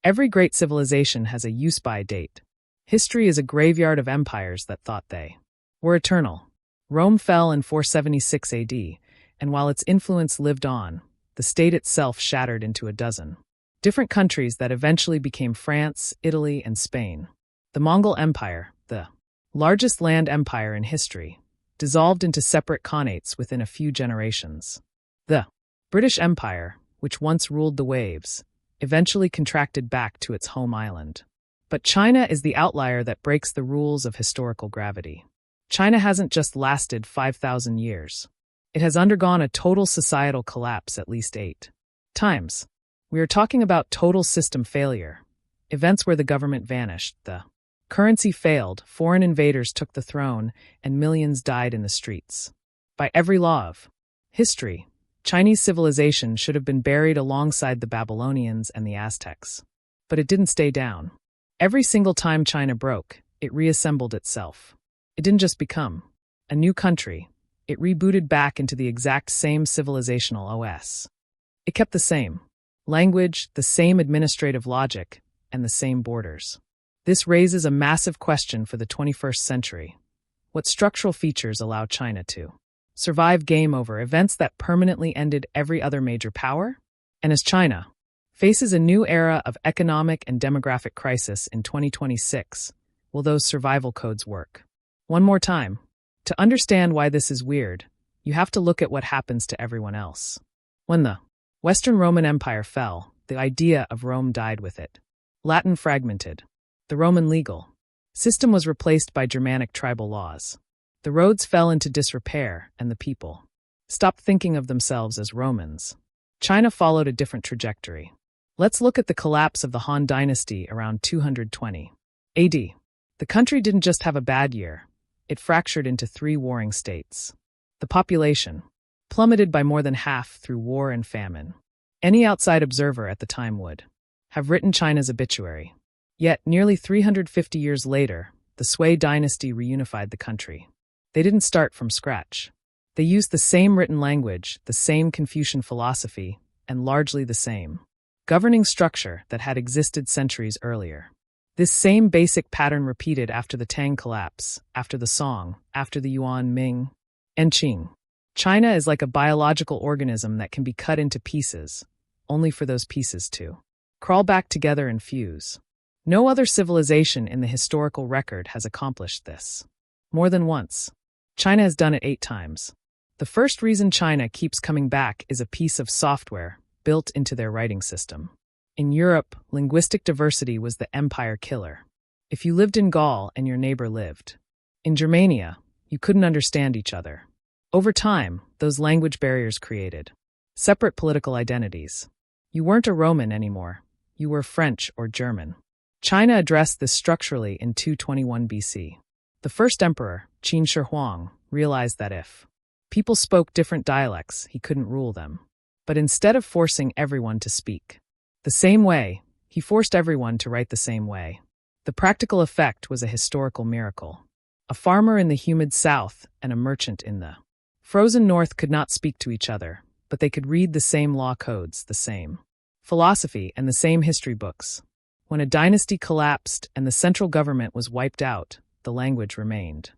Every great civilization has a use-by date. History is a graveyard of empires that thought they were eternal. Rome fell in 476 AD, and while its influence lived on, the state itself shattered into a dozen different countries that eventually became France, Italy, and Spain. The Mongol Empire, the largest land empire in history, dissolved into separate khanates within a few generations. The British Empire, which once ruled the waves, eventually contracted back to its home island. But China is the outlier that breaks the rules of historical gravity. China hasn't just lasted 5,000 years. It has undergone a total societal collapse at least 8 times. We are talking about total system failure, events where the government vanished, the currency failed, foreign invaders took the throne, and millions died in the streets. By every law of history, Chinese civilization should have been buried alongside the Babylonians and the Aztecs. But it didn't stay down. Every single time China broke, it reassembled itself. It didn't just become a new country, it rebooted back into the exact same civilizational OS. It kept the same language, the same administrative logic, and the same borders. This raises a massive question for the 21st century. What structural features allow China to survive game over events that permanently ended every other major power? And as China faces a new era of economic and demographic crisis in 2026, will those survival codes work? One more time. To understand why this is weird, you have to look at what happens to everyone else. When the Western Roman Empire fell, the idea of Rome died with it. Latin fragmented. The Roman legal system was replaced by Germanic tribal laws. The roads fell into disrepair, and the people stopped thinking of themselves as Romans. China followed a different trajectory. Let's look at the collapse of the Han Dynasty around 220 AD. The country didn't just have a bad year, it fractured into 3 warring states. The population plummeted by more than half through war and famine. Any outside observer at the time would have written China's obituary. Yet, nearly 350 years later, the Sui dynasty reunified the country. They didn't start from scratch. They used the same written language, the same Confucian philosophy, and largely the same governing structure that had existed centuries earlier. This same basic pattern repeated after the Tang collapse, after the Song, after the Yuan, Ming, and Qing. China is like a biological organism that can be cut into pieces, only for those pieces to crawl back together and fuse. No other civilization in the historical record has accomplished this. More than once. China has done it 8 times. The first reason China keeps coming back is a piece of software built into their writing system. In Europe, linguistic diversity was the empire killer. If you lived in Gaul and your neighbor lived in Germania, you couldn't understand each other. Over time, those language barriers created separate political identities. You weren't a Roman anymore. You were French or German. China addressed this structurally in 221 BC. The first emperor, Qin Shi Huang, realized that if people spoke different dialects, he couldn't rule them. But instead of forcing everyone to speak the same way, he forced everyone to write the same way. The practical effect was a historical miracle. A farmer in the humid south and a merchant in the frozen north could not speak to each other, but they could read the same law codes, the same philosophy, and the same history books. When a dynasty collapsed and the central government was wiped out, the language remained.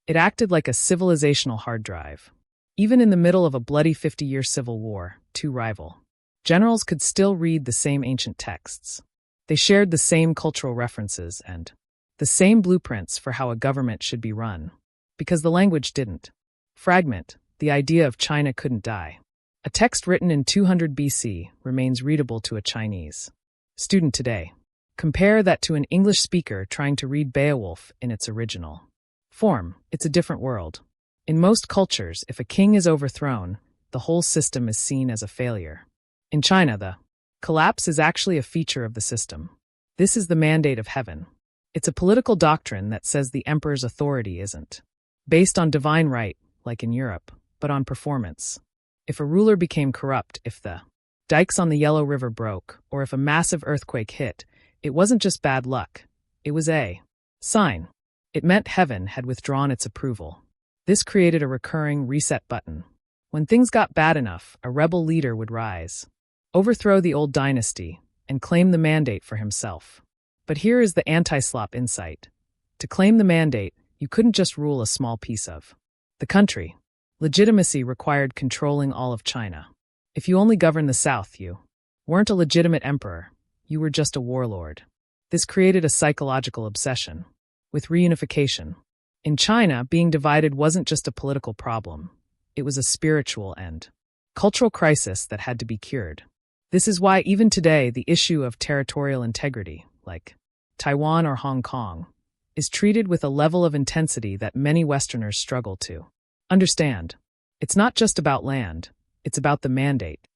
It acted like a civilizational hard drive. Even in the middle of a bloody 50-year civil war, 2 rival generals could still read the same ancient texts. They shared the same cultural references and the same blueprints for how a government should be run. Because the language didn't fragment, the idea of China couldn't die. A text written in 200 BC remains readable to a Chinese student today. Compare that to an English speaker trying to read Beowulf in its original form. It's a different world. In most cultures, if a king is overthrown, the whole system is seen as a failure. In China, the collapse is actually a feature of the system. This is the mandate of heaven. It's a political doctrine that says the emperor's authority isn't based on divine right, like in Europe, but on performance. If a ruler became corrupt, if the dikes on the Yellow River broke, or if a massive earthquake hit, it wasn't just bad luck. It was a sign. It meant heaven had withdrawn its approval. This created a recurring reset button. When things got bad enough, a rebel leader would rise, overthrow the old dynasty, and claim the mandate for himself. But here is the anti-slop insight. To claim the mandate, you couldn't just rule a small piece of the country. Legitimacy required controlling all of China. If you only governed the south, you weren't a legitimate emperor, you were just a warlord. This created a psychological obsession with reunification. In China, being divided wasn't just a political problem, it was a spiritual and cultural crisis that had to be cured. This is why even today the issue of territorial integrity, like Taiwan or Hong Kong, is treated with a level of intensity that many Westerners struggle to understand. It's not just about land, it's about the mandate.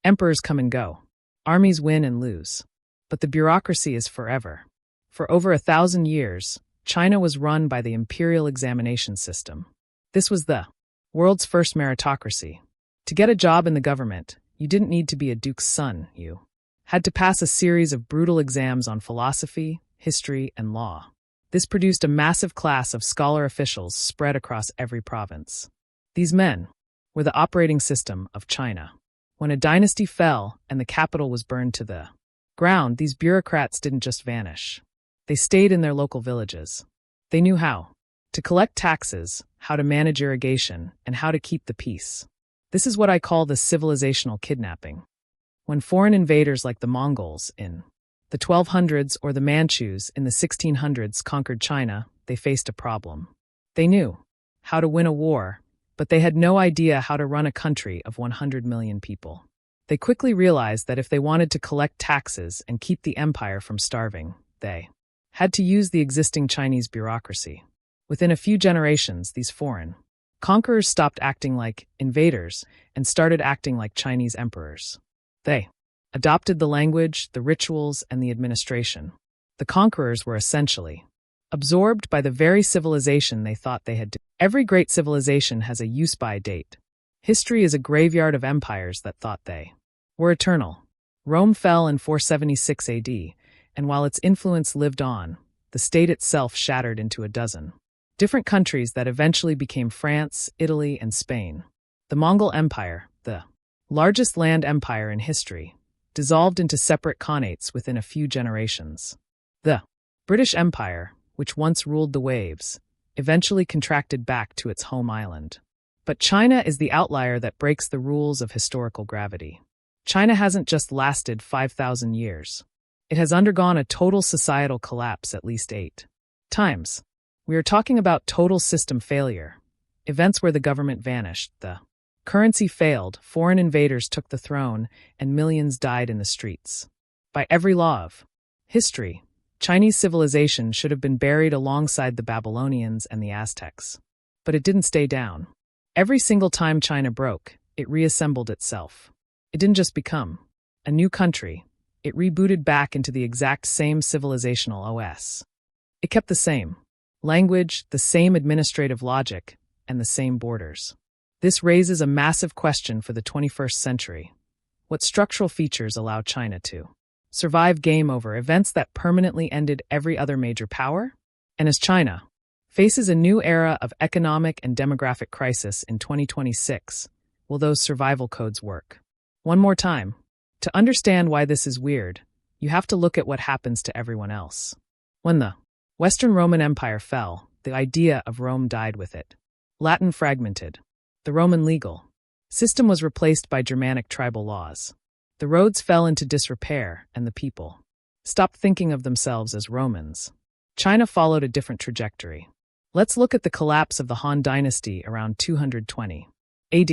Emperors come and go. Armies win and lose. But the bureaucracy is forever. For over 1,000 years, China was run by the imperial examination system. This was the world's first meritocracy. To get a job in the government, you didn't need to be a duke's son, you had to pass a series of brutal exams on philosophy, history, and law. This produced a massive class of scholar officials spread across every province. These men were the operating system of China. When a dynasty fell and the capital was burned to the ground, these bureaucrats didn't just vanish. They stayed in their local villages. They knew how to collect taxes, how to manage irrigation, and how to keep the peace. This is what I call the civilizational kidnapping. When foreign invaders like the Mongols in the 1200s or the Manchus in the 1600s conquered China, they faced a problem. They knew how to win a war, but they had no idea how to run a country of 100 million people. They quickly realized that if they wanted to collect taxes and keep the empire from starving, they had to use the existing Chinese bureaucracy. Within a few generations, these foreign conquerors stopped acting like invaders and started acting like Chinese emperors. They adopted the language, the rituals, and the administration. The conquerors were essentially absorbed by the very civilization they thought they had. Every great civilization has a use-by date. History is a graveyard of empires that thought they were eternal. Rome fell in 476 AD, and while its influence lived on, the state itself shattered into a dozen different countries that eventually became France, Italy, and Spain. The Mongol Empire, the largest land empire in history, dissolved into separate khanates within a few generations. The British Empire, which once ruled the waves, eventually contracted back to its home island. But China is the outlier that breaks the rules of historical gravity. China hasn't just lasted 5,000 years. It has undergone a total societal collapse at least 8 times. We are talking about total system failure, events where the government vanished, the currency failed, foreign invaders took the throne, and millions died in the streets. By every law of history, Chinese civilization should have been buried alongside the Babylonians and the Aztecs. But it didn't stay down. Every single time China broke, it reassembled itself. It didn't just become a new country, it rebooted back into the exact same civilizational OS. It kept the same language, the same administrative logic, and the same borders. This raises a massive question for the 21st century. What structural features allow China to survive game over events that permanently ended every other major power? And as China faces a new era of economic and demographic crisis in 2026, will those survival codes work? One more time. To understand why this is weird, you have to look at what happens to everyone else. When the Western Roman Empire fell, the idea of Rome died with it. Latin fragmented. The Roman legal system was replaced by Germanic tribal laws. The roads fell into disrepair, and the people stopped thinking of themselves as Romans. China followed a different trajectory. Let's look at the collapse of the Han Dynasty around 220 AD.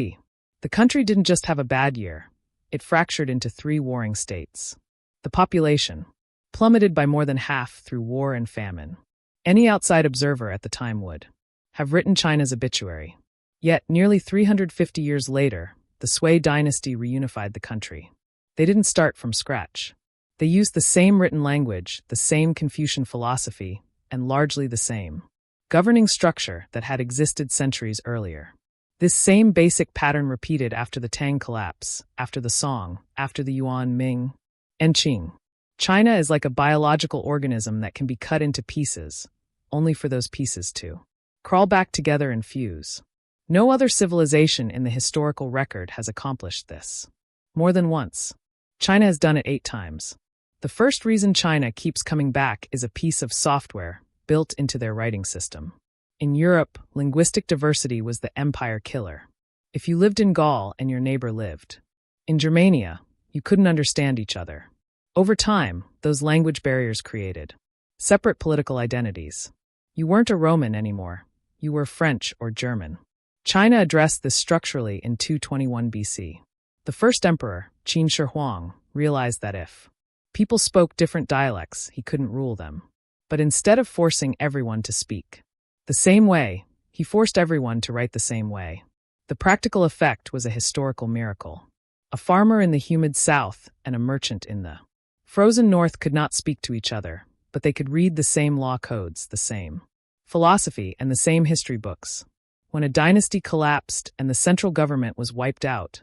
The country didn't just have a bad year, it fractured into 3 warring states. The population plummeted by more than half through war and famine. Any outside observer at the time would have written China's obituary. Yet, nearly 350 years later, the Sui dynasty reunified the country. They didn't start from scratch. They used the same written language, the same Confucian philosophy, and largely the same governing structure that had existed centuries earlier. This same basic pattern repeated after the Tang collapse, after the Song, after the Yuan, Ming, and Qing. China is like a biological organism that can be cut into pieces, only for those pieces to crawl back together and fuse. No other civilization in the historical record has accomplished this. More than once. China has done it 8 times. The first reason China keeps coming back is a piece of software built into their writing system. In Europe, linguistic diversity was the empire killer. If you lived in Gaul and your neighbor lived in Germania, you couldn't understand each other. Over time, those language barriers created separate political identities. You weren't a Roman anymore. You were French or German. China addressed this structurally in 221 BC. The first emperor, Qin Shi Huang, realized that if people spoke different dialects, he couldn't rule them. But instead of forcing everyone to speak the same way, he forced everyone to write the same way. The practical effect was a historical miracle. A farmer in the humid south and a merchant in the frozen north could not speak to each other, but they could read the same law codes, the same philosophy, and the same history books. When a dynasty collapsed and the central government was wiped out,